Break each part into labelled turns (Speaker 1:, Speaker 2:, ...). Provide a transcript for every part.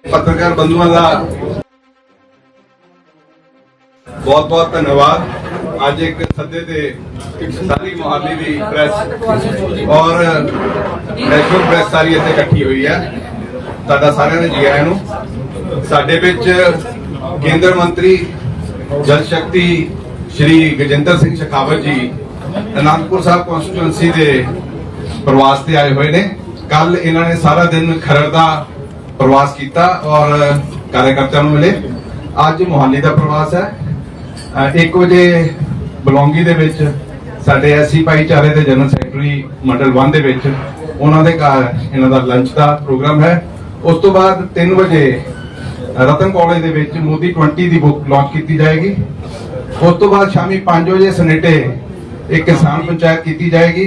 Speaker 1: पत्रकार बंधुओं का बहुत बहुत धन्यवाद। आज एक सदे ते सारी मोहाली दी प्रेस और नेशनल प्रेस सारी इत्थे इकट्ठी हुई है। साडा सारिआं दा जी आइआं नूं। साडे विच केंद्र मंत्री जल शक्ति श्री गजेंद्र सिंह शेखावत जी आनंदपुर साहब कॉन्स्टिट्यूएंसी के प्रवास से आए हुए ने। कल इन्होंने सारा दिन खरड़ का प्रवास किया और कार्यकर्ताओं मिले। अज मोहाली का प्रवास है। 1 बजे बलौंगी दे विच साडे एससी भाईचारे के जनरल सैकटरी मंडल 1 दे विच उन्हां दे घर इन्हां दा लंच का प्रोग्राम है। उस तो बाद 3 बजे रतन कॉलेज दे विच मोदी 20 की बुक लॉन्च की जाएगी। उस तो बाद शामी 5 बजे सनेटे एक किसान पंचायत की जाएगी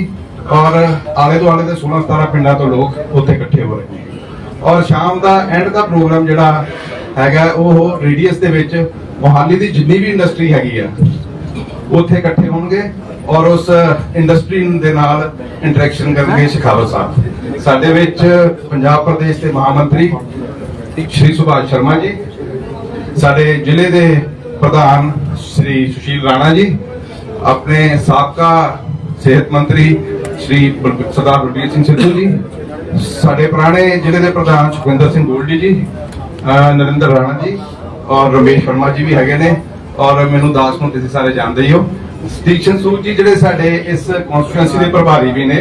Speaker 1: और आले दुआले के 16-17 पिंडा तो लोग उत्थे इकट्ठे हो रहे हैं। और शाम का एंड का प्रोग्राम जिहड़ा हैगा वो रेडियस दे विच मोहाली की जिन्नी भी इंडस्ट्री हैगी है उत्थे इकट्ठे होंगे और उस इंडस्ट्री दे नाल इंटरैक्शन करेंगे। शेखावत साहब साडे विच पंजाब प्रदेश के महामंत्री श्री सुभाष शर्मा जी, साडे जिले के प्रधान श्री सुशील राणा जी, अपने साबका सेहत मंत्री श्री सरदार बलबीर सिंह सिद्धू जी, साडे पुराने जिले के प्रधान सुखविंदर सिंह गोल्डी जी, नरेंद्र राणा जी और रमेश वर्मा जी भी हैगे ने और मैनू दास नूं तुसीं सारे जानदे ही हो। स्टीशन सूद जी जिहड़े साडे इस कॉन्स्टिट्यूएंसी के प्रभारी भी ने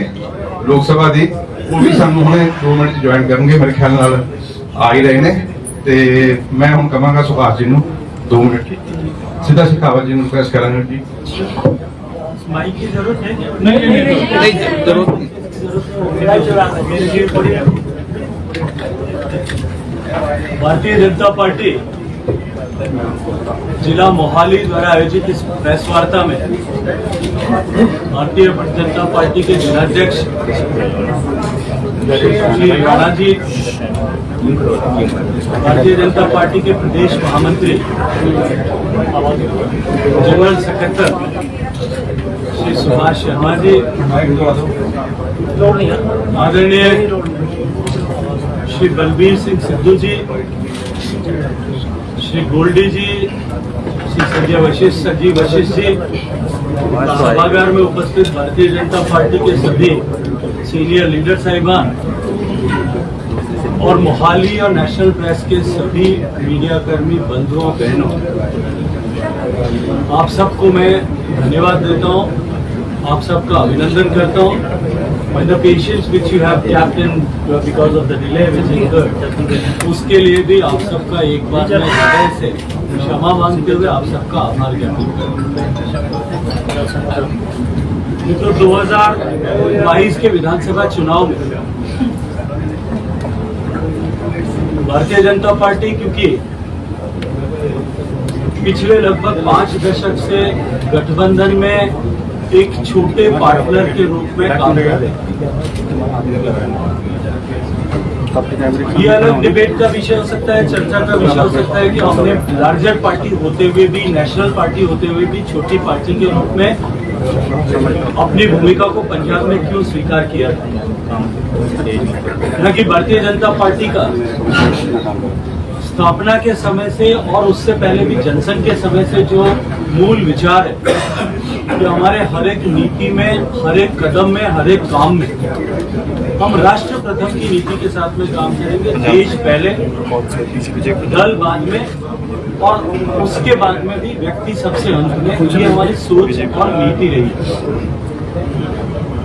Speaker 1: लोक सभा दी, वो भी सानूं हुणे 2 मिनट ज्वाइन करनगे। मेरे ख्याल नाल आ ही रहे ने ते मैं हुण कहांगा सुभाष जी नूं 2 मिनट सीधा शेखावत जी नूं रिक्वेस्ट करांगा जी।
Speaker 2: माइक की जरूरत है? नहीं जरूरत नहीं। भारतीय जनता पार्टी जिला मोहाली द्वारा आयोजित इस प्रेस वार्ता में भारतीय जनता पार्टी के जिलाध्यक्ष श्री राणा जी, भारतीय जनता पार्टी के प्रदेश महामंत्री जनरल सेक्रेटरी श्री सुभाष शर्मा जी, आदरणीय श्री बलबीर सिंह सिद्धू जी, श्री गोल्डी जी, श्री संजय वशिष्ठ जी, सभागार में उपस्थित भारतीय जनता पार्टी के सभी सीनियर लीडर साहिबान और मोहाली और नेशनल प्रेस के सभी मीडिया कर्मी बंधुओं बहनों, आप सबको मैं धन्यवाद देता हूँ, आप सबका अभिनंदन करता हूँ। By the patience which you have kept in because of the delay which incurred, उसके लिए भी आप सबका एक बार मैं हृदय से क्षमा मांगते हुए आप सबका आभार ज्ञापन करता हूँ। तो 2022 के विधानसभा चुनाव में भारतीय जनता पार्टी क्योंकि पिछले लगभग 5 दशक से गठबंधन में एक छोटे पार्टनर के रूप में काम कर रहे हैं। ये अलग डिबेट का विषय हो सकता है, चर्चा का विषय हो सकता है कि हमने लार्जर पार्टी होते हुए भी, नेशनल पार्टी होते हुए भी छोटी पार्टी के रूप में अपनी भूमिका को पंजाब में क्यों स्वीकार किया था। कि भारतीय जनता पार्टी का स्थापना के समय से और उससे पहले भी जनसंघ के समय से जो मूल विचार है कि हमारे हर एक नीति में, हर एक कदम में, हर एक काम में हम राष्ट्र प्रथम की नीति के साथ में काम करेंगे। देश पहले, दल बाद में और उसके बाद में भी व्यक्ति सबसे अंत में। ये हमारी सोच और नीति रही है।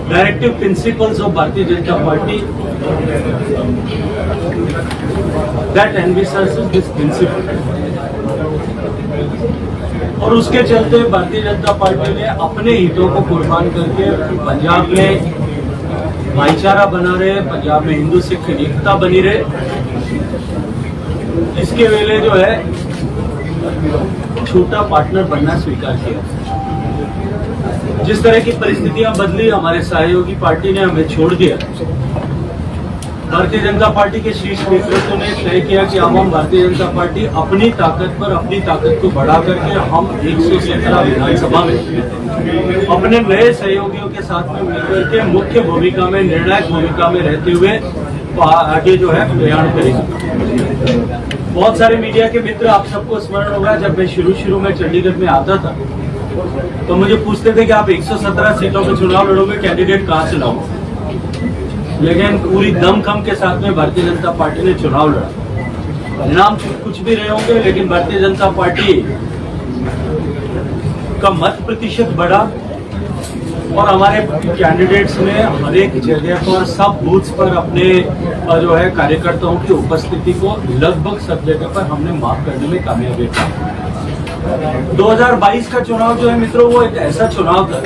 Speaker 2: Directive principles of Bharatiya Janata party that envisages this principle। और उसके चलते भारतीय जनता पार्टी ने अपने हितों को कुर्बान करके पंजाब में भाईचारा बना रहे, पंजाब में हिंदू सिख एकता बनी रहे, इसके वेले जो है छोटा पार्टनर बनना स्वीकार किया। जिस तरह की परिस्थितियां बदली, हमारे सहयोगी पार्टी ने हमें छोड़ दिया। भारतीय जनता पार्टी के शीर्ष नेतृत्व ने तय किया कि अब हम भारतीय जनता पार्टी अपनी ताकत पर अपनी ताकत को बढ़ा करके हम 117 विधानसभा में अपने नए सहयोगियों के साथ में मिलकर के मुख्य भूमिका में, निर्णायक भूमिका में रहते हुए आगे जो है प्रयाण करेंगे। बहुत सारे मीडिया के मित्र, आप सबको स्मरण होगा, जब मैं शुरू में चंडीगढ़ में आता था तो मुझे पूछते थे कि आप 117 सीटों पर चुनाव लड़ोगे, कैंडिडेट कहाँ से लाओगे? लेकिन पूरी दमखम के साथ में भारतीय जनता पार्टी ने चुनाव लड़ा। परिणाम कुछ भी रहे होंगे, लेकिन भारतीय जनता पार्टी का मत प्रतिशत बढ़ा और हमारे कैंडिडेट्स ने हर एक जगह पर, सब बूथ्स पर अपने जो है कार्यकर्ताओं की उपस्थिति को लगभग सब जगह पर हमने माफ करने में कामयाबी पाई। 2022 का चुनाव जो है मित्रों, वो एक ऐसा चुनाव था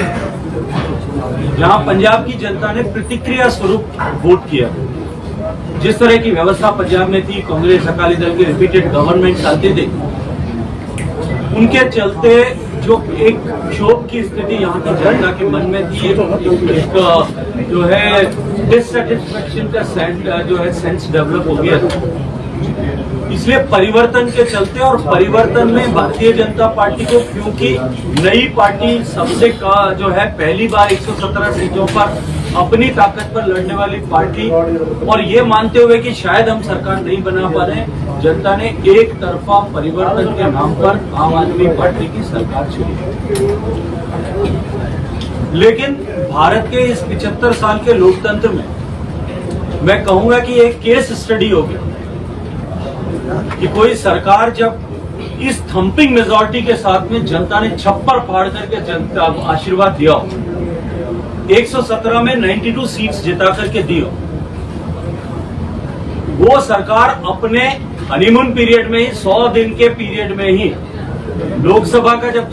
Speaker 2: जहां पंजाब की जनता ने प्रतिक्रिया स्वरूप वोट किया। जिस तरह की व्यवस्था पंजाब में थी, कांग्रेस अकाली दल की रिपीटेड गवर्नमेंट आते थे, उनके चलते जो एक क्षोभ की स्थिति यहाँ की जनता के मन में थी, एक जो है डिससेटिस्फेक्शन का जो है सेंस डेवलप हो गया था। इसलिए परिवर्तन के चलते, और परिवर्तन में भारतीय जनता पार्टी को, क्योंकि नई पार्टी सबसे जो है पहली बार 117 सीटों पर अपनी ताकत पर लड़ने वाली पार्टी, और ये मानते हुए कि शायद हम सरकार नहीं बना पा रहे, जनता ने एक तरफा परिवर्तन के नाम पर आम आदमी पार्टी की सरकार चुनी। लेकिन भारत के इस 75 साल के लोकतंत्र में मैं कहूंगा कि एक केस स्टडी हो गया कि कोई सरकार जब इस थंपिंग मेजॉरिटी के साथ में जनता ने छप्पर फाड़ करके जनता आशीर्वाद दिया, 117 में 92 सीट्स जिता करके दी हो, वो सरकार अपने हनीमून पीरियड में ही, 100 दिन के पीरियड में ही लोकसभा का जब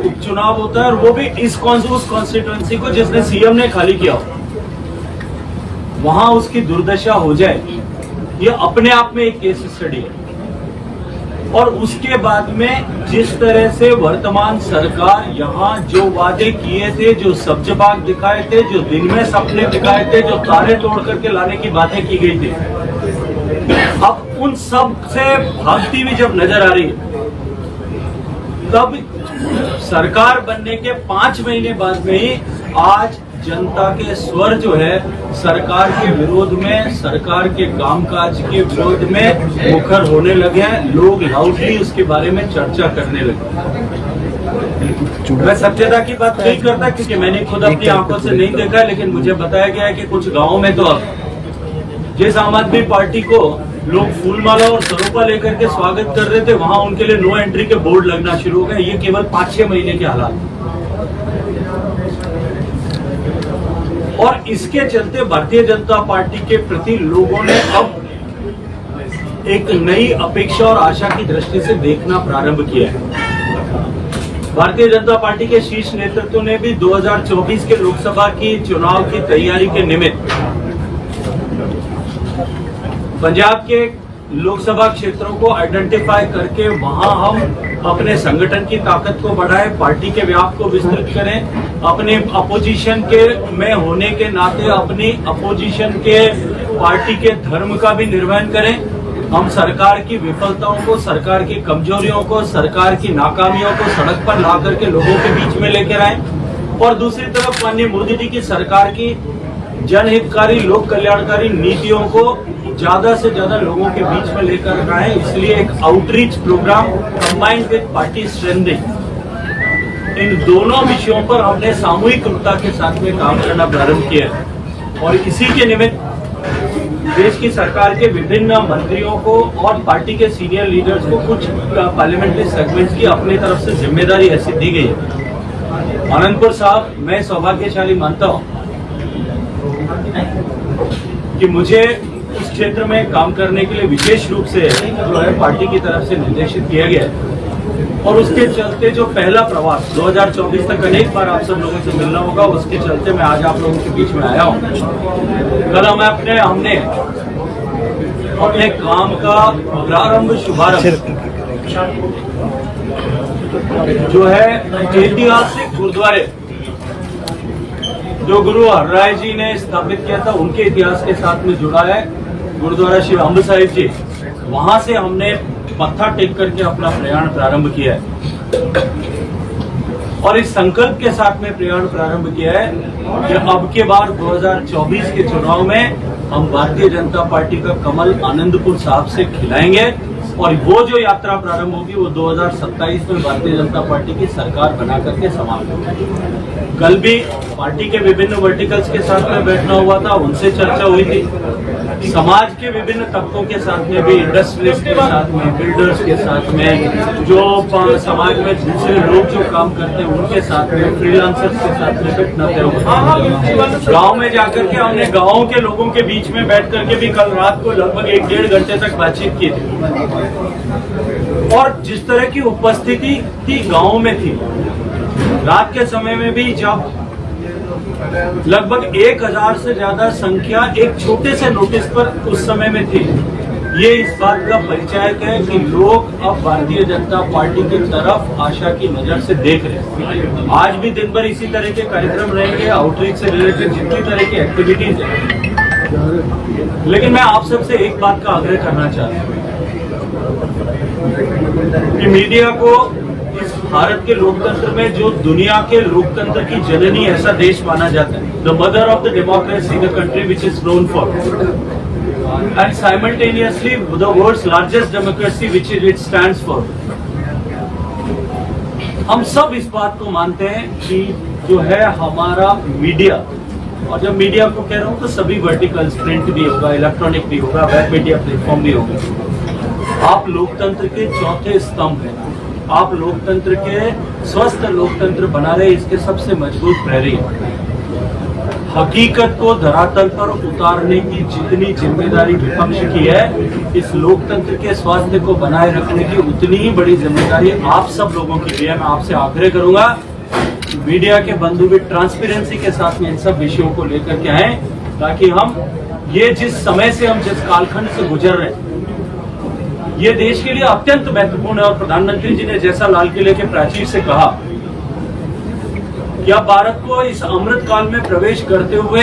Speaker 2: उपचुनाव होता है, और वो भी उस कॉन्स्टिट्यूएंसी को जिसने सीएम ने खाली किया, वहां उसकी दुर्दशा हो जाए, ये अपने आप में एक केस स्टडी है। और उसके बाद में जिस तरह से वर्तमान सरकार यहाँ जो वादे किए थे, जो सब्ज बाग दिखाए थे, जो दिन में सपने दिखाए थे, जो तारे तोड़ करके लाने की बातें की गई थी, अब उन सब से भागती हुई जब नजर आ रही है, तब सरकार बनने के 5 महीने बाद में ही आज जनता के स्वर जो है सरकार के विरोध में, सरकार के कामकाज के विरोध में मुखर होने लगे हैं। लोग लाउडली उसके बारे में चर्चा करने लगे। मैं सत्यता की बात नहीं करता क्योंकि मैंने खुद अपनी आंखों से नहीं देखा, लेकिन मुझे बताया गया है कि कुछ गांवों में तो अब जिस आम आदमी पार्टी को लोग फूलमाला और सरोपा लेकर के स्वागत कर रहे थे, वहां उनके लिए नो एंट्री के बोर्ड लगना शुरू हो गए। ये केवल 5-6 महीने के हालात, और इसके चलते भारतीय जनता पार्टी के प्रति लोगों ने अब एक नई अपेक्षा और आशा की दृष्टि से देखना प्रारंभ किया है। भारतीय जनता पार्टी के शीर्ष नेतृत्व ने भी 2024 के लोकसभा की चुनाव की तैयारी के निमित्त पंजाब के लोकसभा क्षेत्रों को आइडेंटिफाई करके वहां हम अपने संगठन की ताकत को बढ़ाएं, पार्टी के व्याप को विस्तृत करें, अपने अपोजिशन के में होने के नाते अपनी अपोजिशन के पार्टी के धर्म का भी निर्वहन करें। हम सरकार की विफलताओं को, सरकार की कमजोरियों को, सरकार की नाकामियों को सड़क पर ला करके लोगों के बीच में लेकर आए, और दूसरी तरफ माननीय मोदी जी की सरकार की जनहितकारी, लोक कल्याणकारी नीतियों को ज्यादा से ज्यादा लोगों के बीच में लेकर आए। इसलिए एक outreach programme combined with party strengthening, इन दोनों विषयों पर हमने सामूहिक रूपता के साथ में काम करना प्रारंभ किया है। और इसी के निमित्त देश की सरकार के विभिन्न मंत्रियों को और पार्टी के सीनियर लीडर्स को कुछ पार्लियामेंट्री सेगमेंट्स की अपनी तरफ से जिम्मेदारी ऐसी दी गई है। आनंदपुर साहब, मैं सौभाग्यशाली मानता हूं कि मुझे उस क्षेत्र में काम करने के लिए विशेष रूप से जो है पार्टी की तरफ से निर्देशित किया गया है, और उसके चलते जो पहला प्रवास 2024 तक अनेक बार आप सब लोगों से मिलना होगा, उसके चलते मैं आज आप लोगों के बीच में आया हूँ। कल हमने अपने काम का प्रारंभ, शुभारंभ जो है ऐतिहासिक गुरुद्वारे जो गुरु हरराय जी ने स्थापित किया था, उनके इतिहास के साथ में जुड़ा है गुरुद्वारा श्री अम्ब साहिब जी। वहां से हमने मत्था टेक करके अपना प्रयाण प्रारंभ किया है, और इस संकल्प के साथ में प्रयाण प्रारंभ किया है कि अब के बार 2024 के चुनाव में हम भारतीय जनता पार्टी का कमल आनंदपुर साहब से खिलाएंगे, और वो जो यात्रा प्रारंभ होगी वो 2027 में भारतीय जनता पार्टी की सरकार बना करके समाप्त होगी। कल भी पार्टी के विभिन्न वर्टिकल्स के साथ में बैठना हुआ था, उनसे चर्चा हुई थी। समाज के विभिन्न तबकों के साथ में भी, इंडस्ट्रीज के साथ में, बिल्डर्स के साथ में, जो समाज में दूसरे लोग जो काम करते हैं उनके साथ में, फ्रीलांसर्स के साथ में बैठना तय हुआ। गाँव में जाकर के हमने गाँव के लोगों के बीच में बैठ करके भी कल रात को लगभग 1-1.5 घंटे तक बातचीत की थी। और जिस तरह की उपस्थिति थी गाँव में थी, रात के समय में भी जब लगभग 1000 से ज्यादा संख्या एक छोटे से नोटिस पर उस समय में थी, ये इस बात का परिचायक है कि लोग अब भारतीय जनता पार्टी की तरफ आशा की नजर से देख रहे हैं। आज भी दिन भर इसी तरह के कार्यक्रम रहेंगे, आउटरीच से रिलेटेड जितनी तरह की एक्टिविटीज है। लेकिन मैं आप सबसे एक बात का आग्रह करना चाहता हूँ कि मीडिया को इस भारत के लोकतंत्र में, जो दुनिया के लोकतंत्र की जननी ऐसा देश माना जाता है, the mother of the democracy, the country which is known for, and simultaneously the world's largest democracy which it stands for. हम सब इस बात को मानते हैं कि जो है हमारा मीडिया, और जब मीडिया को कह रहा हूं तो सभी वर्टिकल्स, प्रिंट भी होगा, इलेक्ट्रॉनिक भी होगा, वेब मीडिया प्लेटफॉर्म भी होगा। आप लोकतंत्र के चौथे स्तंभ हैं। आप लोकतंत्र के, स्वस्थ लोकतंत्र बना रहे इसके सबसे मजबूत प्रहरी हैं। हकीकत को धरातल पर उतारने की जितनी जिम्मेदारी विपक्ष की है, इस लोकतंत्र के स्वास्थ्य को बनाए रखने की उतनी ही बड़ी जिम्मेदारी आप सब लोगों की भी है। मैं आपसे आग्रह करूंगा मीडिया के बंधु भी ट्रांसपेरेंसी के साथ में इन सब विषयों को लेकर के आए, ताकि हम ये जिस समय से, हम जिस कालखंड से गुजर रहे हैं, ये देश के लिए अत्यंत महत्वपूर्ण है। और प्रधानमंत्री जी ने जैसा लाल किले के प्राचीर से कहा कि अब भारत को इस अमृत काल में प्रवेश करते हुए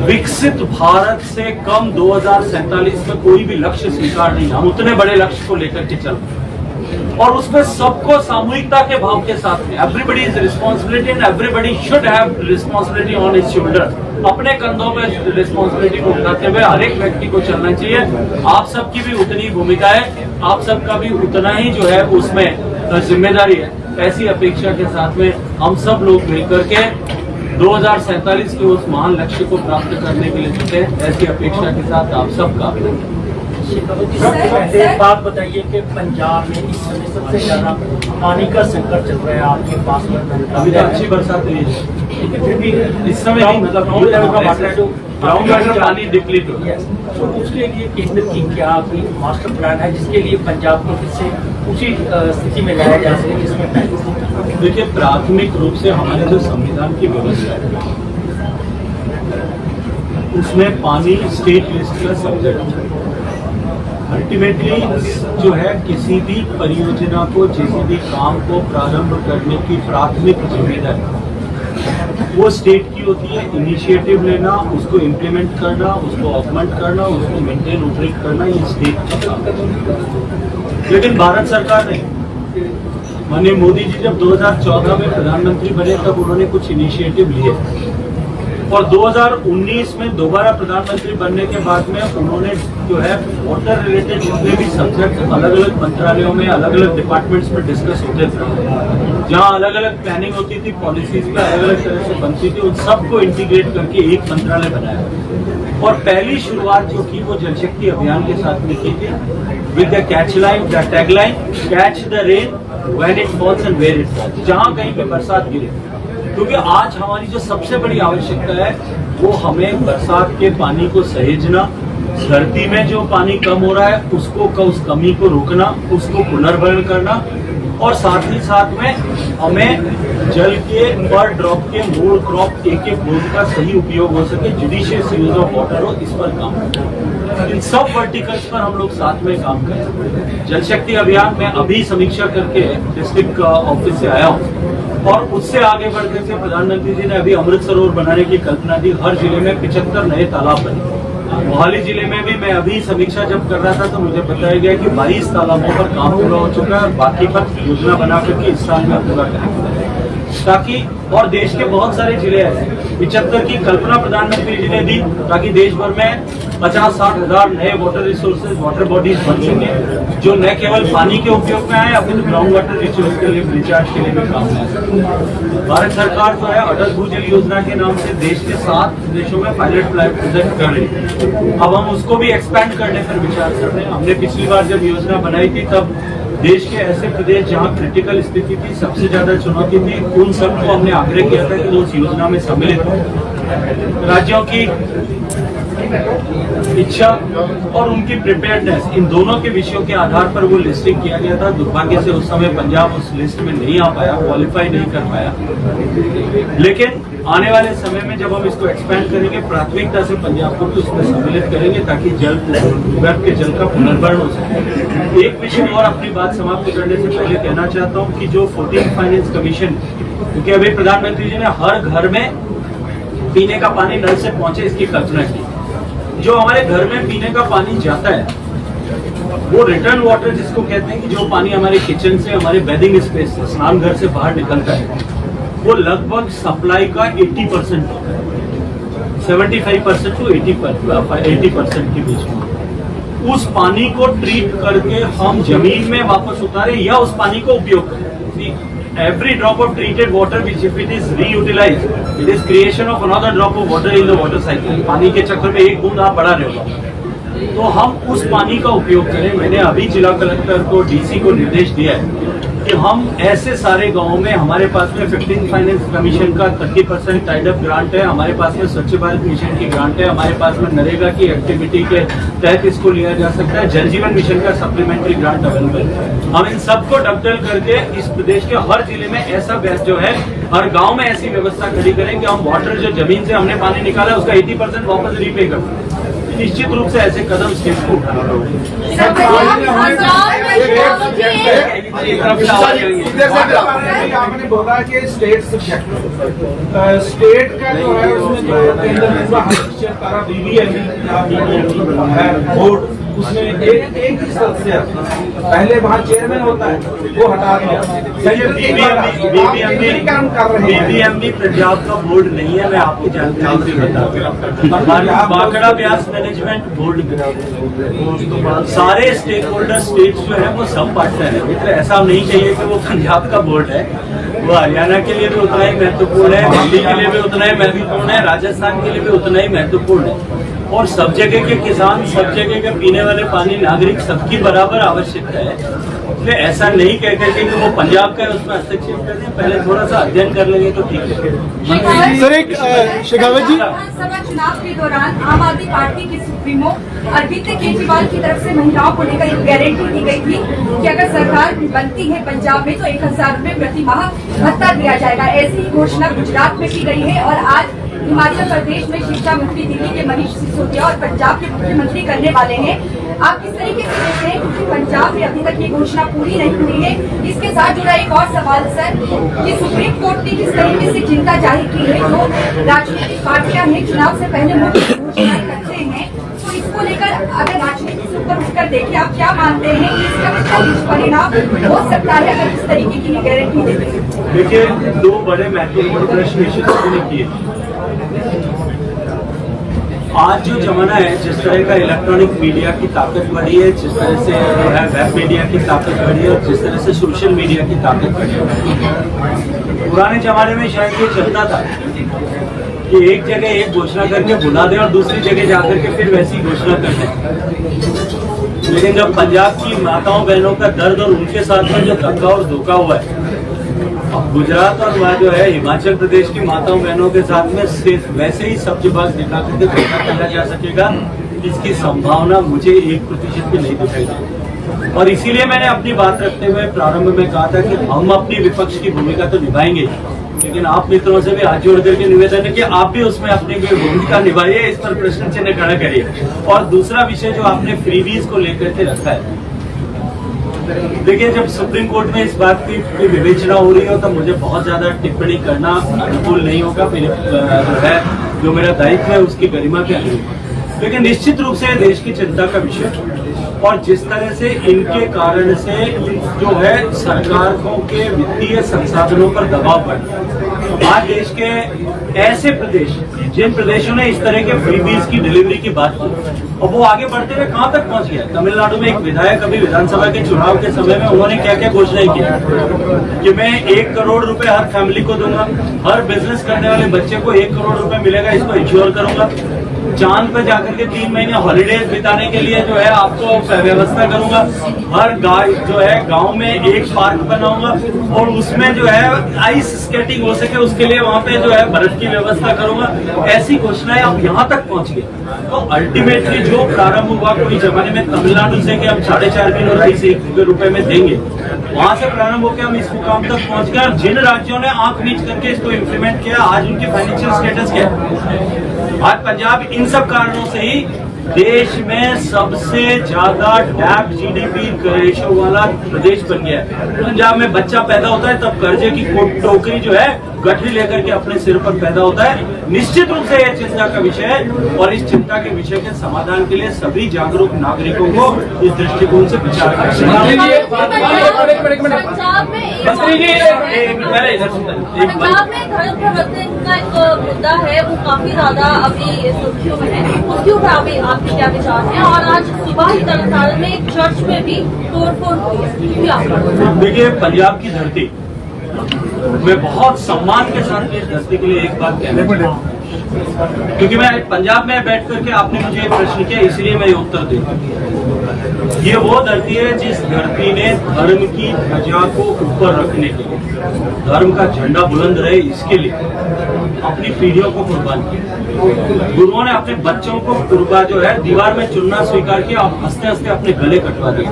Speaker 2: विकसित भारत से कम 2047 में कोई भी लक्ष्य स्वीकार नहीं। हम उतने बड़े लक्ष्य को लेकर के चल रहे हैं, और उसमें सबको सामूहिकता के भाव के साथ में, everybody is responsibility and everybody should have responsibility on his shoulder. अपने कंधों में रिस्पॉन्सिबिलिटी को उठाते हुए हर एक व्यक्ति को चलना चाहिए। आप सबकी भी उतनी भूमिका है, आप सबका भी उतना ही जो है उसमें जिम्मेदारी है। ऐसी अपेक्षा के साथ में हम सब लोग मिलकर के 2047 के उस महान लक्ष्य को प्राप्त करने के लिए जुटे। ऐसी अपेक्षा के साथ आप सबका
Speaker 3: एक बात बताइए कि पंजाब में इस समय सबसे ज्यादा पानी का संकट चल रहा है आपके पास में।
Speaker 2: अभी तो अच्छी बरसात हुई है,
Speaker 3: लेकिन फिर भी
Speaker 2: इस समय नहीं, मतलब ग्राउंड वाटर पानी डिप्लीट हो गया।
Speaker 3: तो उसके लिए केंद्र की क्या कोई मास्टर प्लान है जिसके लिए पंजाब को फिर से उसी स्थिति में लाया जा सके जिसमें पहले?
Speaker 2: देखिए, प्राथमिक रूप से हमारे जो संविधान की व्यवस्था है उसमें पानी स्टेट लिस्ट का सब्जेक्ट है। अल्टीमेटली जो है किसी भी परियोजना को, किसी भी काम को प्रारंभ करने की प्राथमिक जिम्मेदारी वो स्टेट की होती है। इनिशिएटिव लेना, उसको इम्प्लीमेंट करना, उसको ऑगमेंट करना, उसको मेंटेन ऑपरेट करना, ये स्टेट का काम है। लेकिन भारत सरकार नहीं। माननीय मोदी जी जब 2014 में प्रधानमंत्री बने तब उन्होंने कुछ इनिशिएटिव लिए, और 2019 में दोबारा प्रधानमंत्री बनने के बाद में उन्होंने जो है वाटर रिलेटेड जितने भी सब्जेक्ट अलग अलग मंत्रालयों में, अलग अलग डिपार्टमेंट्स में डिस्कस होते थे, जहां अलग अलग प्लानिंग होती थी, पॉलिसीज पे अलग अलग तरह से बनती थी, उन सबको इंटीग्रेट करके एक मंत्रालय बनाया। और पहली शुरुआत जो की वो जल शक्ति अभियान के साथ में की थी, with the catch line, the tagline, catch the rain when it falls and where it falls, जहां कहीं पे बरसात गिरे। क्योंकि आज हमारी जो सबसे बड़ी आवश्यकता है वो हमें बरसात के पानी को सहेजना, धरती में जो पानी कम हो रहा है उसको, उस कमी को रोकना, उसको पुनर्भरण करना, और साथ ही साथ में हमें जल के पर ड्रॉप के मूल क्रॉप एक एक बूंद का सही उपयोग हो सके, जुडिशियस यूज ऑफ वाटर हो, इस पर काम करें। इन सब वर्टिकल्स पर हम लोग साथ में काम करें। जल शक्ति अभियान में अभी समीक्षा करके डिस्ट्रिक्ट ऑफिस से आया हूँ, और उससे आगे बढ़ने से प्रधानमंत्री जी ने अभी अमृत सरोवर बनाने की कल्पना दी। हर जिले में 75 नए तालाब बने। मोहाली जिले में भी मैं अभी समीक्षा जब कर रहा था तो मुझे बताया गया कि 22 तालाबों पर काम पूरा हो चुका है, और बाकी पर योजना बना करके इस साल में पूरा करेंगे। ताकि, और देश के बहुत सारे जिले ऐसे 75 की कल्पना प्रधानमंत्री जी ने दी ताकि देश भर में 50-60 हजार नए वाटर रिसोर्सेज, वाटर बॉडीज बन सके, जो न केवल पानी के उपयोग में आए, अपितु ग्राउंड वाटर रिचुअल के लिए, रिचार्ज के लिए भी काम आए। भारत सरकार जो है अटल भूजल योजना के नाम से देश के 7 देशों में पायलट प्रोजेक्ट कर रही है। अब हम उसको भी एक्सपैंड करने पर विचार कर रहे हैं। हमने पिछली बार जब योजना बनाई थी तब देश के ऐसे प्रदेश जहां क्रिटिकल स्थिति थी, सबसे ज्यादा चुनौती थी, उन सबको हमने आग्रह किया था कि वो उस योजना में सम्मिलित हो। राज्यों की इच्छा और उनकी प्रिपेयर्डनेस, इन दोनों के विषयों के आधार पर वो लिस्टिंग किया गया था। दुर्भाग्य से उस समय पंजाब उस लिस्ट में नहीं आ पाया, क्वालिफाई नहीं कर पाया। लेकिन आने वाले समय में जब हम इसको एक्सपैंड करेंगे, प्राथमिकता से पंजाब को भी उसमें सम्मिलित करेंगे ताकि जल, भूगर्भ के जल का पुनर्भरण हो सके। एक विषय और अपनी बात समाप्त करने से पहले कहना चाहता हूँ कि जो 14th फाइनेंस कमीशन, क्योंकि अभी प्रधानमंत्री जी ने हर घर में पीने का पानी नल से पहुंचे इसकी कल्पना की। जो हमारे घर में पीने का पानी जाता है वो रिटर्न वाटर जिसको कहते हैं, कि जो पानी हमारे किचन से, हमारे बेडिंग स्पेस से, स्नान घर से बाहर निकलता है, वो लगभग सप्लाई का 80% होता है, 75% टू 80% के बीच में। उस पानी को ट्रीट करके हम जमीन में वापस उतारे या उस पानी को उपयोग करें। Every drop of treated water, which if it is reutilized, it is creation of another drop of water in the water cycle. पानी के चक्कर में एक बूंद आप बढ़ा रहे हो, तो हम उस पानी का उपयोग करें। मैंने अभी जिला कलेक्टर को, डीसी को निर्देश दिया है कि हम ऐसे सारे गांवों में, हमारे पास में 15th फाइनेंस कमीशन का 30% टाइड अप ग्रांट है, हमारे पास में स्वच्छ भारत मिशन की ग्रांट है, हमारे पास में नरेगा की एक्टिविटी के तहत इसको लिया जा सकता है, जल जीवन मिशन का सप्लीमेंट्री ग्रांट अवेलेबल है। हम इन सबको डबल करके इस प्रदेश के हर जिले में ऐसा बैच जो है, हर गांव में ऐसी व्यवस्था खड़ी करें कि हम वाटर जो जमीन से हमने पानी निकाला उसका 80% वापस रीपे कर सकते। निश्चित रूप से ऐसे कदम स्टेट को उठाना
Speaker 4: आपने बोला कि स्टेट सब्जेक्ट, स्टेट का जो है उसमें जो केंद्र तारा BBMB है बोर्ड, उसमें एक ही सदस्य पहले वहाँ चेयरमैन होता है, वो हटा दिया।
Speaker 2: बीबीएमबी पंजाब का बोर्ड नहीं है, मैं आपको जानकारी से बता दूं। बाकड़ा ब्यास मैनेजमेंट बोर्ड, सारे स्टेक होल्डर स्टेट्स जो है वो सब पार्टनर है। मित्र, ऐसा नहीं चाहिए कि वो पंजाब का बोर्ड है, वो हरियाणा के लिए भी उतना ही महत्वपूर्ण है, दिल्ली के लिए भी उतना ही महत्वपूर्ण है, राजस्थान के लिए भी उतना ही महत्वपूर्ण है। और सब जगह के किसान, सब जगह के पीने वाले पानी, नागरिक सबकी बराबर आवश्यकता है। इसलिए ऐसा नहीं कह करके कि वो पंजाब का है उसमें हस्तक्षेप कर दें, पहले थोड़ा सा अध्ययन कर लेंगे तो ठीक है।
Speaker 5: सर, एक शेखावत जी,
Speaker 6: विधानसभा चुनाव के दौरान आम आदमी पार्टी के सुप्रीमो अरविंद केजरीवाल की तरफ से महिलाओं को लेकर एक गारंटी दी गई थी कि अगर सरकार बनती है पंजाब में तो 1000 रुपए प्रति माह भत्ता दिया जाएगा। ऐसी घोषणा गुजरात में की गई है और आज हिमाचल प्रदेश में शिक्षा मंत्री दिल्ली के मनीष सिसोदिया और पंजाब के मुख्यमंत्री करने वाले हैं। आप किस तरीके से देखते हैं, क्योंकि पंजाब में अभी तक ये घोषणा पूरी नहीं हुई है। इसके साथ जुड़ा एक और सवाल सर, कि सुप्रीम कोर्ट ने किस तरीके से चिंता जाहिर की है, जो राजनीतिक पार्टियां हैं चुनाव से पहले घोषणाएं करते हैं, तो इसको लेकर अगर राजनीति से ऊपर उठकर देखें, आप क्या मानते हैं कि इसका दुष्परिणाम हो सकता है अगर इस तरीके की गारंटी देते हैं?
Speaker 2: देखिए, 2 बड़े महत्वपूर्ण प्रश्न किए। आज जो जमाना है, जिस तरह का इलेक्ट्रॉनिक मीडिया की ताकत बढ़ी है, जिस तरह से जो है वेब मीडिया की ताकत बढ़ी है, और जिस तरह से सोशल मीडिया की ताकत बढ़ी है, पुराने जमाने में शायद ये चलता था कि एक जगह एक घोषणा करके बुला दे और दूसरी जगह जाकर के फिर वैसी घोषणा कर दे। लेकिन जब पंजाब की माताओं बहनों का दर्द और उनके साथ में जो धक्का और धोखा हुआ है, गुजरात और वहाँ जो है हिमाचल प्रदेश की माताओं बहनों के साथ में सिर्फ वैसे ही सब्जबाज दिखा करके धोखा किया जा सकेगा, इसकी संभावना मुझे 1% भी नहीं दिखाई देती। और इसीलिए मैंने अपनी बात रखते हुए प्रारंभ में कहा था कि हम अपनी विपक्ष की भूमिका तो निभाएंगे, लेकिन आप मित्रों से भी हाथ जोड़ करके निवेदन है कि आप भी उसमें अपनी भूमिका निभाइए, इस पर प्रश्न चिन्ह खड़ा करिए। और दूसरा विषय जो आपने फ्रीबीज को लेकर के रखा है, देखिए, जब सुप्रीम कोर्ट में इस बात की विवेचना हो रही हो तो मुझे बहुत ज्यादा टिप्पणी करना अनुकूल नहीं होगा। जो मेरा दायित्व है उसकी गरिमा के अनुरूप, लेकिन निश्चित रूप से देश की चिंता का विषय, और जिस तरह से इनके कारण से जो है सरकारों के वित्तीय संसाधनों पर दबाव बढ़ रहा है, आज देश के ऐसे प्रदेश जिन प्रदेशों ने इस तरह के फ्रीबीज की डिलीवरी की बात की और वो आगे बढ़ते हुए कहां तक पहुंच गया। तमिलनाडु में एक विधायक अभी विधानसभा के चुनाव के समय में उन्होंने क्या क्या घोषणाएं की कि मैं 1 करोड़ रुपए हर फैमिली को दूंगा, हर बिजनेस करने वाले बच्चे को 1 करोड़ रुपए मिलेगा, इसको इंश्योर करूंगा, चांद पे जाकर के 3 महीने हॉलीडेज बिताने के लिए जो है आपको व्यवस्था करूंगा, हर गाय जो है गांव में एक पार्क बनाऊंगा और उसमें जो है आइस स्केटिंग हो सके उसके लिए वहां पे जो है बर्फ की व्यवस्था करूंगा। ऐसी घोषणाएं अब यहाँ तक पहुंच गई। तो अल्टीमेटली जो प्रारंभ हुआ कोई जमाने में तमिलनाडु से कि हम 4.5 किलो राइस 1 रुपए में देंगे, वहां से प्रारंभ होकर हम इस मुकाम तक पहुंच गए और जिन राज्यों ने आंख नीच करके इसको इम्प्लीमेंट किया आज उनकी फाइनेंशियल स्टेटस क्या है। आज पंजाब इन सब कारणों से ही देश में सबसे ज्यादा डैप जीडीपी रेशो वाला प्रदेश बन गया है। पंजाब में बच्चा पैदा होता है तब कर्जे की टोकरी जो है गठरी लेकर के अपने सिर पर पैदा होता है। निश्चित रूप से यह चिंता का विषय है और इस चिंता के विषय के समाधान के लिए सभी जागरूक नागरिकों को इस दृष्टिकोण से विचार करना चाहिए।
Speaker 7: पंजाब में धर्म परिवर्तन का एक मुद्दा है वो काफी ज्यादा अभी सुर्खियों में है, उसके ऊपर आपके क्या विचार हैं? और आज सुबह ही तरनतारण में एक चर्च में भी तोड़फोड़ हुई है।
Speaker 2: देखिए, पंजाब की धरती मैं बहुत सम्मान के साथ इस धरती के लिए एक बात कहना चाहता हूं, क्योंकि मैं पंजाब में बैठ करके आपने मुझे एक प्रश्न किया इसलिए मैं ये उत्तर देता। ये वो धरती है जिस धरती ने धर्म की ध्वजा को ऊपर रखने के लिए, धर्म का झंडा बुलंद रहे इसके लिए अपनी पीढ़ियों को कुर्बान किया। गुरुओं ने अपने बच्चों को कुर्बान जो है दीवार में चुनना स्वीकार किया और हंसते हंसते अपने गले कटवा दिए,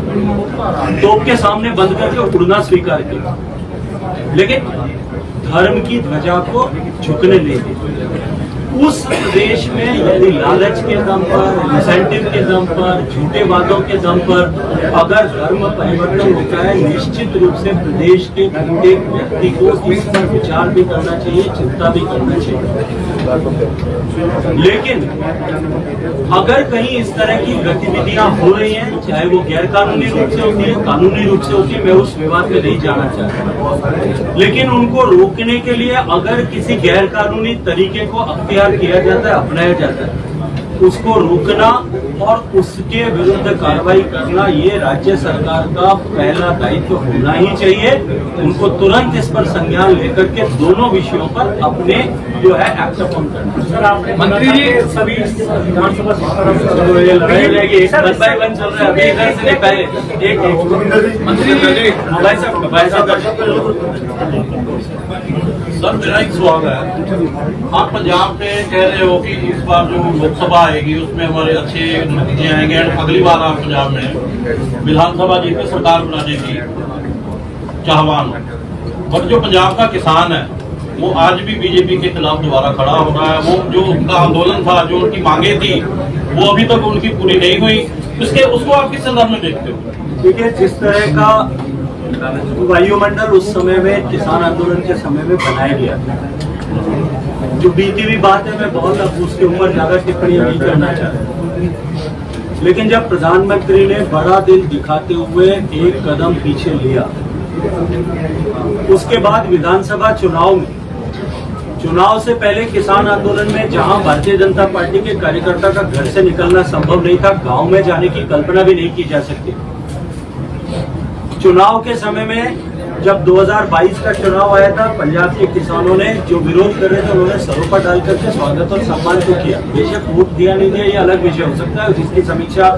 Speaker 2: तोप के सामने बंद करके उड़ना स्वीकार किया, लेकिन धर्म की ध्वजा को झुकने नहीं दी। उस देश में यदि लालच के दम पर, इंसेंटिव के दम पर, झूठे वादों के दम पर अगर धर्म परिवर्तन होता है, निश्चित रूप से प्रदेश के प्रत्येक व्यक्ति को इस पर विचार भी करना चाहिए, चिंता भी करना चाहिए। लेकिन अगर कहीं इस तरह की गतिविधियां हो रही हैं, चाहे वो गैर कानूनी रूप से होती है, कानूनी रूप से होती है, मैं उस विवाद में नहीं जाना चाहता, लेकिन उनको रोकने के लिए अगर किसी गैर कानूनी तरीके को अख्तियार किया जाता है, अपनाया जाता है, उसको रोकना और उसके विरुद्ध कार्रवाई करना ये राज्य सरकार का पहला दायित्व होना ही चाहिए। उनको तुरंत इस पर संज्ञान लेकर के दोनों विषयों पर अपने जो है एक्ट ऑन करना।
Speaker 3: मंत्री जी, सभी विधानसभा
Speaker 2: लड़ाई रहेगी, एक 1 बाय 1 चल रहा है अभी इधर से पहले एक मंत्री जी भाई साहब
Speaker 8: सर, मेरा एक सवाल है। आप पंजाब में कह रहे हो कि इस बार जो लोकसभा आएगी उसमें हमारे अच्छे नतीजे आएंगे और अगली बार आप पंजाब में विधानसभा जीत के सरकार बनाने की चाहवान हो, बट जो पंजाब का किसान है वो आज भी बीजेपी के खिलाफ दोबारा खड़ा हो रहा है। वो जो उनका आंदोलन था, जो उनकी मांगे थी, वो अभी तक उनकी पूरी नहीं हुई। उसको आप किस संदर्भ में देखते हो?
Speaker 2: देखिए, जिस तरह का वायुमंडल उस समय में किसान आंदोलन के समय में बनाया गया, जो बीती हुई बात है, मैं बहुत अब उसके ऊपर ज्यादा टिप्पणियां नहीं करना चाहता, लेकिन जब प्रधानमंत्री ने बड़ा दिल दिखाते हुए एक कदम पीछे लिया, उसके बाद विधानसभा चुनाव से पहले किसान आंदोलन में जहां भारतीय जनता पार्टी के कार्यकर्ता का घर से निकलना संभव नहीं था, गांव में जाने की कल्पना भी नहीं की जा सकती। चुनाव के समय में जब 2022 का चुनाव आया था, पंजाब के किसानों ने जो विरोध कर रहे थे उन्होंने सरों पर डाल करके स्वागत और सम्मान तो किया। बेशक वोट दिया नहीं दिया ये अलग विषय हो सकता है, जिसकी समीक्षा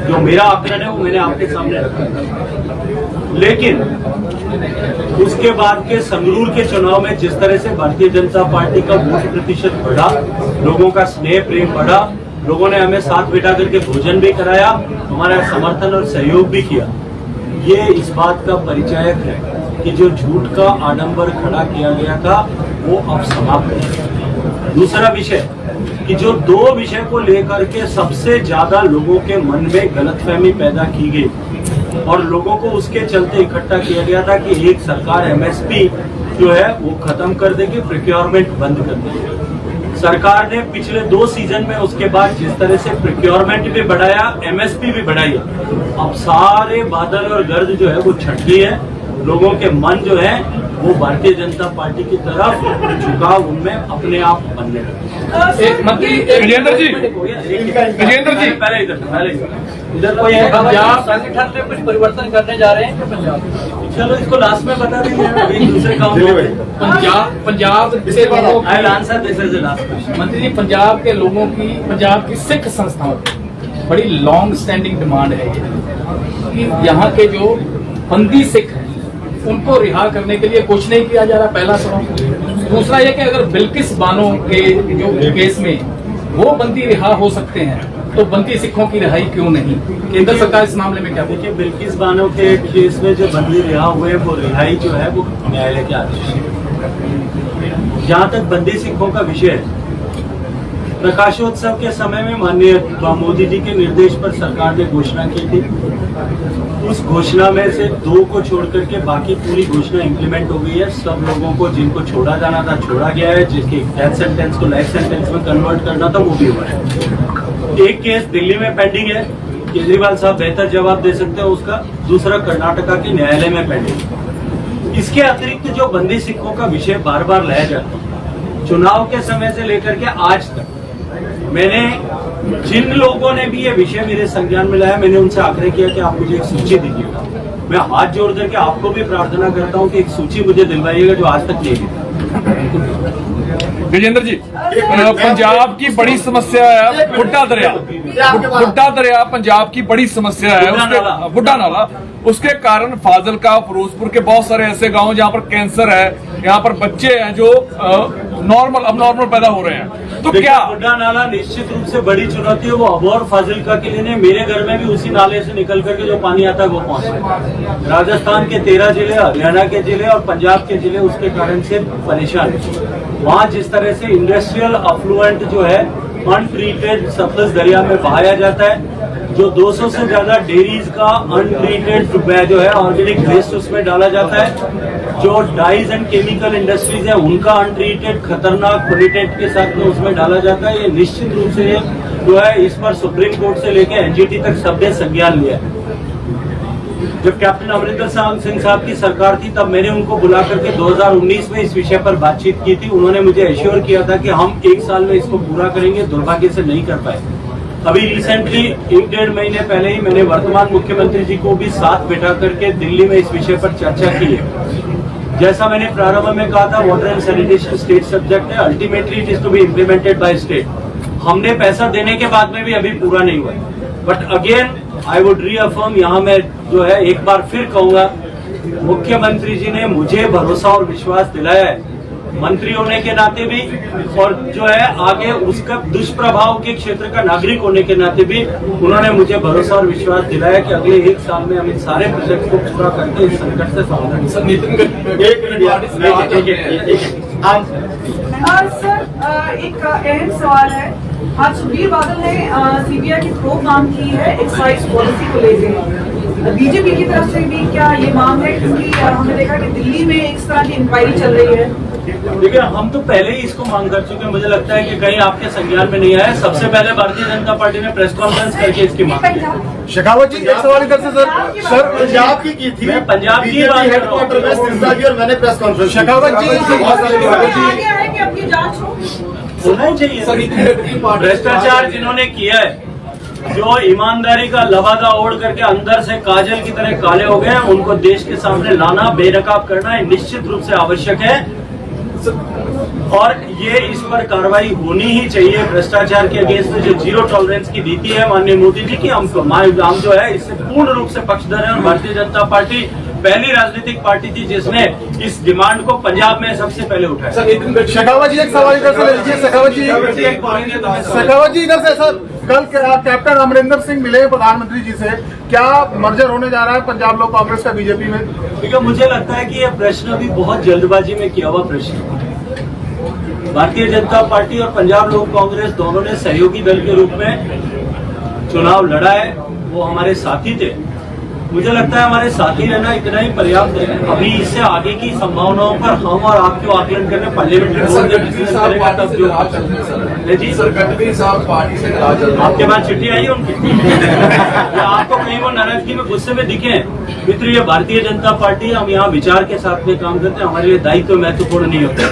Speaker 2: जो मेरा आकलन है वो मैंने आपके सामने रखा। लेकिन उसके बाद के संगरूर के चुनाव में जिस तरह से भारतीय जनता पार्टी का वोट प्रतिशत बढ़ा, लोगों का स्नेह प्रेम बढ़ा, लोगों ने हमें साथ बिठा करके भोजन भी कराया, हमारा समर्थन और सहयोग भी किया, ये इस बात का परिचायक है कि जो झूठ का आडंबर खड़ा किया गया था वो अब समाप्त है। दूसरा विषय कि जो 2 विषय को लेकर के सबसे ज्यादा लोगों के मन में गलतफहमी पैदा की गई और लोगों को उसके चलते इकट्ठा किया गया था कि एक सरकार एमएसपी जो है वो खत्म कर देगी, प्रोक्योरमेंट बंद कर देगी। सरकार ने पिछले 2 सीजन में उसके बाद जिस तरह से प्रोक्योरमेंट भी बढ़ाया, एमएसपी भी बढ़ाई, अब सारे बादल और गर्द जो है वो छट गई है। लोगों के मन जो है वो भारतीय जनता पार्टी की तरफ झुकाव उनमें अपने आप बनने लगे।
Speaker 4: एक मंत्री
Speaker 5: विजेंद्र जी,
Speaker 2: विजेंद्र जी पहले इधर कोई है
Speaker 3: पंजाब संगठन में कुछ परिवर्तन करने जा रहे हैं पंजाब।
Speaker 2: चलो इसको लास्ट में बता देंगे, अभी दूसरे काम
Speaker 4: पंजाब से लोगों
Speaker 2: I answer this is the last question.
Speaker 4: मंत्री जी, पंजाब के लोगों की, पंजाब की सिख संस्थाओं की बड़ी लॉन्ग स्टैंडिंग डिमांड है ये कि यहाँ के जो बंदी सिख हैं उनको रिहा करने के लिए कुछ नहीं किया जा रहा, पहला सवाल। दूसरा ये कि अगर बिल्किस बानो के जो केस में वो बंदी रिहा हो सकते हैं तो बंदी सिखों की रिहाई क्यों नहीं? केंद्र सरकार इस मामले में क्या बोलती है?
Speaker 2: देखिए, बिल्किस बानो के केस में जो बंदी रिहा हुए वो रिहाई जो है वो न्यायालय के आदेश है। जहाँ तक बंदी सिखों का विषय है, प्रकाशोत्सव के समय में माननीय मोदी जी के निर्देश पर सरकार ने घोषणा की थी। उस घोषणा में से 2 को छोड़ करके बाकी पूरी घोषणा इम्प्लीमेंट हो गई है। सब लोगों को जिनको छोड़ा जाना था छोड़ा गया है, जिसके डेथ सेंटेंस को लाइफ सेंटेंस में कन्वर्ट करना था वो भी हुआ है। एक केस दिल्ली में पेंडिंग है, केजरीवाल साहब बेहतर जवाब दे सकते हैं उसका। दूसरा कर्नाटका के न्यायालय में पेंडिंग। इसके अतिरिक्त जो बंदी सिखों का विषय बार बार लाया जाता है, चुनाव के समय से लेकर के आज तक मैंने जिन लोगों ने भी ये विषय मेरे संज्ञान में लाया, मैंने उनसे आग्रह किया कि आप मुझे एक सूची दीजिएगा। मैं हाथ जोड़ करके आपको भी प्रार्थना करता हूं कि एक सूची मुझे दिलवाइएगा जो आज तक नहीं दी।
Speaker 5: विजेंद्र जी, पंजाब की बड़ी समस्या है बुड्ढा दरिया। बुड्ढा दरिया पंजाब की बड़ी समस्या है, उसके बुड्ढा नाला। उसके कारण फाजिलका, फिरोजपुर के बहुत सारे ऐसे गांव जहां पर कैंसर है, यहाँ पर बच्चे हैं जो अबनॉर्मल पैदा हो रहे हैं। तो क्या
Speaker 2: बुड्ढा नाला निश्चित रूप से बड़ी चुनौती है। वो अबोर फाजिलका के लिए नहीं, मेरे घर में भी उसी नाले से निकल करके जो पानी आता है वो पहुंचता है। राजस्थान के 13 जिले, हरियाणा के जिले और पंजाब के जिले उसके कारण से परेशान है। वहाँ जिस तरह से इंडस्ट्रियल अफ्लुएंट जो है अनट्रीटेड सतलज दरिया में बहाया जाता है, जो 200 से ज्यादा डेयरीज का अनट्रीटेड जो है ऑर्गेनिक वेस्ट उसमें डाला जाता है, जो डाइज एंड केमिकल इंडस्ट्रीज है उनका अनट्रीटेड खतरनाक पोल्यूटेंट के साथ में उसमें डाला जाता है। ये निश्चित रूप से जो है इस पर सुप्रीम कोर्ट से लेकर एनजीटी तक सबने संज्ञान लिया है। जब कैप्टन अमरिंदर सिंह साहब की सरकार थी तब मैंने उनको बुला करके 2019 में इस विषय पर बातचीत की थी। उन्होंने मुझे एश्योर किया था कि हम 1 साल में इसको पूरा करेंगे। दुर्भाग्य से नहीं कर पाए। अभी रिसेंटली 1-1.5 महीने पहले ही मैंने वर्तमान मुख्यमंत्री जी को भी साथ बैठा करके दिल्ली में इस विषय पर चर्चा की है। जैसा मैंने प्रारंभ में कहा था, water and sanitation state subject है, ultimately it is to be implemented by state. हमने पैसा देने के बाद में भी अभी पूरा नहीं हुआ। But again I would reaffirm, यहाँ मैं जो है एक बार फिर कहूंगा, मुख्यमंत्री जी ने मुझे भरोसा और विश्वास दिलाया है, मंत्री होने के नाते भी और जो है आगे उसका दुष्प्रभाव के क्षेत्र का नागरिक होने के नाते भी उन्होंने मुझे भरोसा और विश्वास दिलाया कि अगले 1 साल में हम इन सारे प्रोजेक्ट को पूरा करके इस संकट से समाधान।
Speaker 6: सर, एक अहम सवाल है। आज सुखबीर बादल ने सीबीआई की थ्रो मांग की है एक्साइज पॉलिसी को लेकर। बीजेपी की तरफ से भी क्या ये मांग है? क्योंकि हमने देखा कि दिल्ली में इस तरह की इंक्वायरी चल रही है।
Speaker 2: देखिए, हम तो पहले ही इसको मांग कर चुके हैं। मुझे लगता है कि कहीं आपके संज्ञान में नहीं आया। सबसे पहले भारतीय जनता पार्टी ने प्रेस कॉन्फ्रेंस करके इसकी मांग की।
Speaker 5: शेखावत जी, एक सवाल इधर से सर पंजाब की थी,
Speaker 2: मैं पंजाब की बात कर रहा हूं।
Speaker 5: और मैंने प्रेस कॉन्फ्रेंस। शेखावत जी,
Speaker 6: आगे है कि अपनी जांच हो
Speaker 2: होना ही चाहिए। भ्रष्टाचार जिन्होंने किया है, जो ईमानदारी का लबादा ओढ़ करके अंदर से काजल की तरह काले हो गए, उनको देश के सामने लाना, बेनकाब करना निश्चित रूप से आवश्यक है और ये इस पर कार्रवाई होनी ही चाहिए। भ्रष्टाचार के अगेंस्ट जो जीरो टॉलरेंस की नीति है माननीय मोदी जी की, हम जो है इससे पूर्ण रूप से पक्षधर है। और भारतीय जनता पार्टी पहली राजनीतिक पार्टी थी जिसने इस डिमांड को पंजाब में सबसे पहले उठाया।
Speaker 5: शेखावत जी, एक सवाल इधर से ले लीजिए। शेखावत जी इधर से। सर, कल कैप्टन अमरिंदर सिंह मिले प्रधानमंत्री जी से, क्या मर्जर होने जा रहा है पंजाब लोक कांग्रेस का बीजेपी में?
Speaker 2: देखिए, मुझे लगता है कि यह प्रश्न अभी बहुत जल्दबाजी में किया हुआ प्रश्न है। भारतीय जनता पार्टी और पंजाब लोक कांग्रेस दोनों ने सहयोगी दल के रूप में चुनाव लड़ा है। वो हमारे साथी थे। मुझे लगता है हमारे साथी रहना इतना ही पर्याप्त है। अभी इससे आगे की संभावनाओं पर हम और आप क्यों आकलन करने, पार्लियामेंट्री बोर्ड जब डिसीजन करेगा तब जो जी सर गडकरी साहब पार्टी से नाराज चल रहे हैं। आपके पास चिट्ठी आई है उनकी या आपको कहीं वो नाराजगी में गुस्से में दिखे? मित्र, ये भारतीय जनता पार्टी, हम यहाँ विचार के साथ में काम करते हैं, हमारे लिए दायित्व महत्वपूर्ण नहीं होता।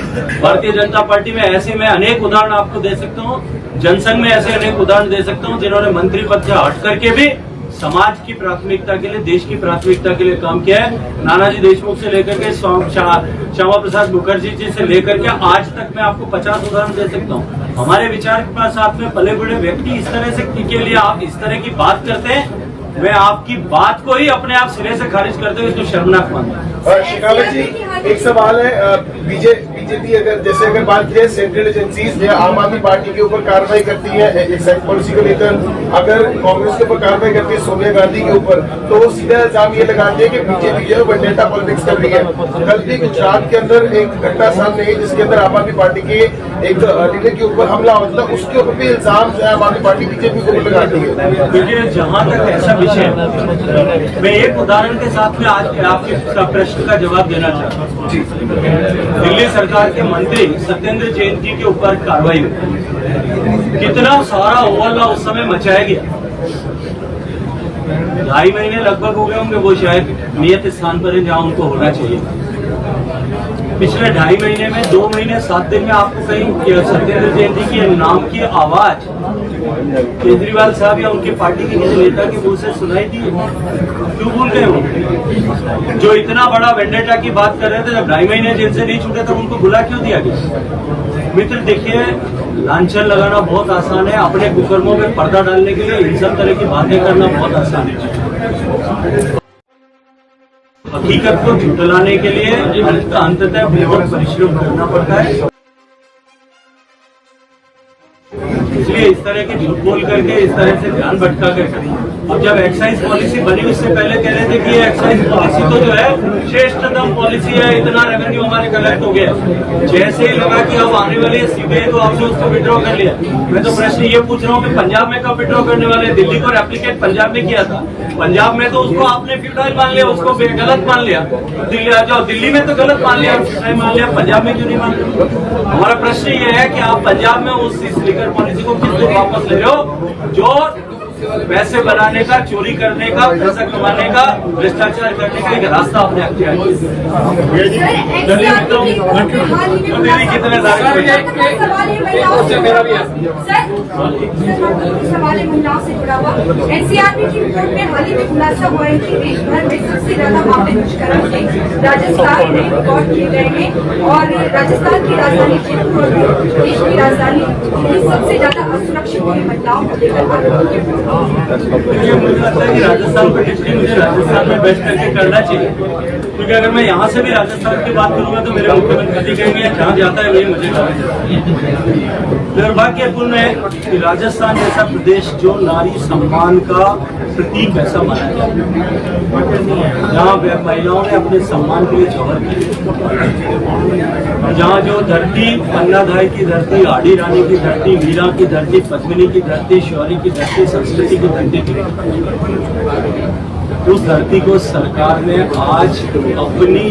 Speaker 2: भारतीय जनता पार्टी में ऐसे मैं अनेक उदाहरण आपको दे सकता हूँ, जनसंघ में ऐसे अनेक उदाहरण दे सकता हूँ जिन्होंने मंत्री पद से हट करके भी समाज की प्राथमिकता के लिए, देश की प्राथमिकता के लिए काम किया है। नानाजी देशमुख से लेकर के श्यामा प्रसाद मुखर्जी जी से लेकर के आज तक मैं आपको 50 उदाहरण दे सकता हूँ। हमारे विचार के पास साथ में पले बड़े व्यक्ति इस तरह से के लिए आप इस तरह की बात करते हैं, मैं आपकी बात को ही अपने आप सिरे से खारिज करते हुए इसको शर्मनाक मानता हूँ।
Speaker 9: शेखावत जी, एक सवाल है, बीजेपी अगर बात की सेंट्रल एजेंसीज आम आदमी पार्टी के ऊपर कार्रवाई करती है एक्साइज पॉलिसी को लेकर, अगर कांग्रेस के ऊपर कार्रवाई करती है सोनिया गांधी के ऊपर, तो वो सीधा इल्जाम ये लगाते हैं कि बीजेपी जो है वेंडेटा पॉलिटिक्स कर रही है। कल भी गुजरात के अंदर एक घटना सामने आई जिसके अंदर आम आदमी पार्टी के एक लीडर के ऊपर हमला हुआ था, उसके ऊपर भी इल्जाम जो है आम आदमी पार्टी बीजेपी को लगाती है।
Speaker 2: देखिए, जहाँ तक ऐसा विषय, मैं एक उदाहरण के साथ में आज आपके प्रश्न का जवाब देना चाहता हूँ। दिल्ली सरकार के मंत्री सत्येंद्र जैन जी के ऊपर कार्रवाई हुई, कितना सारा होहल्ला उस समय मचाया गया। 2.5 महीने लगभग हो गए होंगे वो शायद नियत स्थान पर है जहाँ उनको होना चाहिए। पिछले 2.5 महीने में 2 महीने 7 दिन में आपको कहीं सत्येंद्र जैन जी के नाम की आवाज केजरीवाल साहब या उनकी पार्टी के किसी नेता के मुंह से सुनाई दी? क्यों भूल गए वो? जो इतना बड़ा वेंडेटा की बात कर रहे थे, जब 2.5 महीने जेल से नहीं छूटे तब उनको बुला क्यों दिया गया? मित्र, देखिए, लांछन लगाना बहुत आसान है, अपने कुकर्मों में पर्दा डालने के लिए इन सब तरह की बातें करना बहुत आसान है। हकीकत को झुटलाने के लिए अंततः बहुत परिश्रम करना पड़ता है। इसलिए इस तरह के झूठ बोल करके, इस तरह से ध्यान भटका करके, अब जब एक्साइज पॉलिसी बनी उससे पहले कह रहे थे कि ये एक्साइज पॉलिसी तो जो है श्रेष्ठतम पॉलिसी है, इतना रेवेन्यू हमारे कलेक्ट हो गया। जैसे ही लगा कि अब आने वाली है सीबीआई तो आपने उसको विड्रॉ कर लिया। मैं तो प्रश्न ये पूछ रहा हूँ कि पंजाब में कब विड्रॉ करने वाले? दिल्ली को रेप्लिकेट पंजाब में किया था, पंजाब में तो उसको आपने फ्यूटाइल मान लिया, उसको गलत मान लिया। दिल्ली आ जाओ, दिल्ली में तो गलत मान लिया, फ्यूटाइल मान लिया, पंजाब में क्यों नहीं मान लिया? हमारा प्रश्न ये है कि आप पंजाब में उस लिकर पॉलिसी को किस लिए वापस ले रहे हो जो पैसे बनाने का, चोरी करने का, पैसा कमाने का, भ्रष्टाचार करने का एक रास्ता अपने अख्तियार कितने
Speaker 6: सवाल है महिलाओं से जुड़ा हुआ। एनसीआरबी की रिपोर्ट में हाल ही में खुलासा हुआ है कि देश भर में सबसे ज्यादा मामले दुष्कर्म के राजस्थान में रिकॉर्ड किए गए हैं और राजस्थान की राजधानी जयपुर और देश की राजधानी दिल्ली सबसे ज्यादा असुरक्षित महिलाओं को लेकर
Speaker 2: मुझे लगता है कि राजस्थान को मुझे राजस्थान में बैठ करके करना चाहिए, क्योंकि अगर मैं यहाँ से भी राजस्थान की बात करूंगा तो मेरे मुख्यमंत्री कहेंगे जहाँ जाता है वही मुझे दुर्भाग्यपूर्ण है कि राजस्थान जैसा प्रदेश जो नारी सम्मान का प्रतीक ऐसा माना जाता है, जहाँ महिलाओं ने अपने सम्मान के लिए जौहर की, जहाँ जो धरती पन्नाधाय की धरती, आड़ी रानी की धरती, मीरा की धरती, पद्मिनी की धरती, शौरी की धरती, संस्कृति की धरती थी, उस धरती को सरकार ने आज अपनी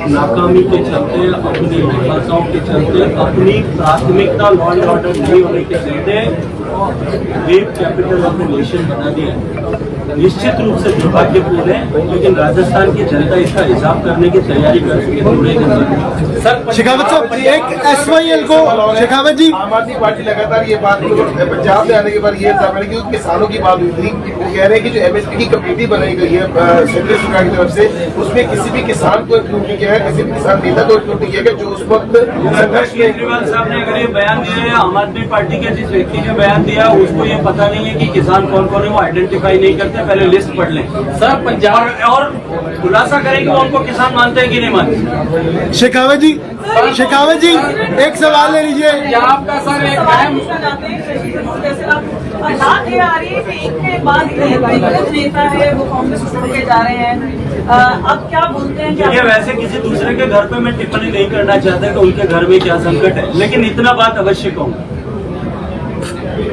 Speaker 2: नाकामी के चलते, अपनी विफलताओं के चलते, अपनी प्राथमिकता लॉ एंड ऑर्डर नहीं होने के चलते rape capital of the nation बना दिया। निश्चित रूप से दुर्भाग्यपूर्ण है, लेकिन राजस्थान की जनता इसका हिसाब करने की तैयारी कर चुकी है।
Speaker 9: सर शेखावत साहब, एक एसवाईएल को शेखावत जी, आम आदमी पार्टी लगातार ये बात पंजाब में आने के बाद ये क्योंकि किसानों की बात हुई थी, वो कह रहे हैं कि जो एमएसपी की कमेटी बनाई गई है सेंट्रल सरकार की तरफ से, उसमें किसी भी किसान को इंक्लूड नहीं किया है, किसी भी किसान नेता को इंक्लूड नहीं किया गया जो उस वक्त संघर्ष में।
Speaker 2: केजरीवाल साहब ने अगर ये बयान दिया है, आम आदमी पार्टी के जिस व्यक्ति ने बयान दिया उसको ये पता नहीं है कि किसान कौन कौन है, वो आइडेंटिफाई नहीं करते, पहले लिस्ट पढ़ लें सर पंजाब और खुलासा करें कि वो उनको किसान मानते हैं कि नहीं मानते।
Speaker 9: शेखावत जी, एक सवाल ले लीजिए।
Speaker 10: आपका सर एक हालात ये आ रही है कि एक के बाद एक नेता है वो कांग्रेस छोड़ के जा रहे हैं, अब क्या बोलते हैं?
Speaker 2: ये वैसे किसी दूसरे के घर पे मैं टिप्पणी नहीं करना चाहता कि उनके घर में क्या संकट है, लेकिन इतना बात अवश्य कहूँ,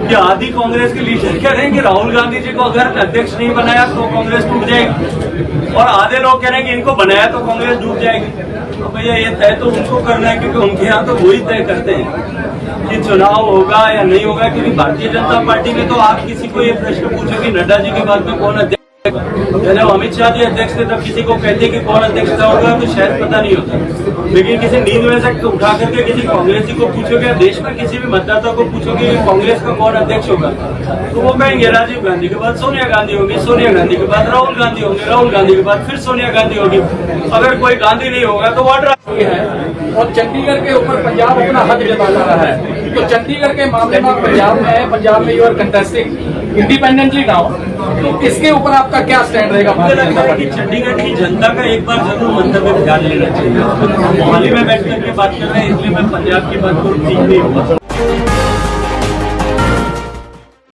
Speaker 2: कि आधी कांग्रेस के लीडर कह रहे हैं कि राहुल गांधी जी को अगर अध्यक्ष नहीं बनाया तो कांग्रेस टूट जाएगी, और आधे लोग कह रहे हैं कि इनको बनाया तो कांग्रेस डूब जाएगी। तो भैया ये तय तो उनको करना है, क्योंकि उनके यहाँ तो वही तय करते हैं कि चुनाव होगा या नहीं होगा। क्योंकि भारतीय जनता पार्टी में तो आप किसी को ये प्रश्न पूछो कि नड्डा जी के बाद में कौन अध्यक्ष, जब अमित शाह जी अध्यक्ष थे तब किसी को कहते कि कौन अध्यक्षता होगा तो शायद पता नहीं होता। लेकिन किसी नींद में से उठा करके किसी कांग्रेसी को पूछोगे, देश में किसी भी मतदाता को पूछोगे कांग्रेस का कौन अध्यक्ष होगा, तो वो कहेंगे राजीव गांधी के बाद सोनिया गांधी होगी, सोनिया गांधी के बाद राहुल गांधी होंगे, राहुल गांधी के बाद फिर सोनिया गांधी होगी। अगर कोई गांधी नहीं होगा तो वाड्रा
Speaker 5: है। और चंडीगढ़ के ऊपर पंजाब अपना हक जता रहा है। तो चंडीगढ़ के मामले में पंजाब में you are contesting independently now, तो इसके ऊपर आपका क्या स्टैंड रहेगा?
Speaker 2: मुझे लगता है कि चंडीगढ़ की जनता का एक बार जरूर मंतव्य ध्यान लेना चाहिए। मोहाली में बैठ करके बात कर रहे हैं, इसलिए मैं पंजाब की बात करूँ ठीक नहीं होगा।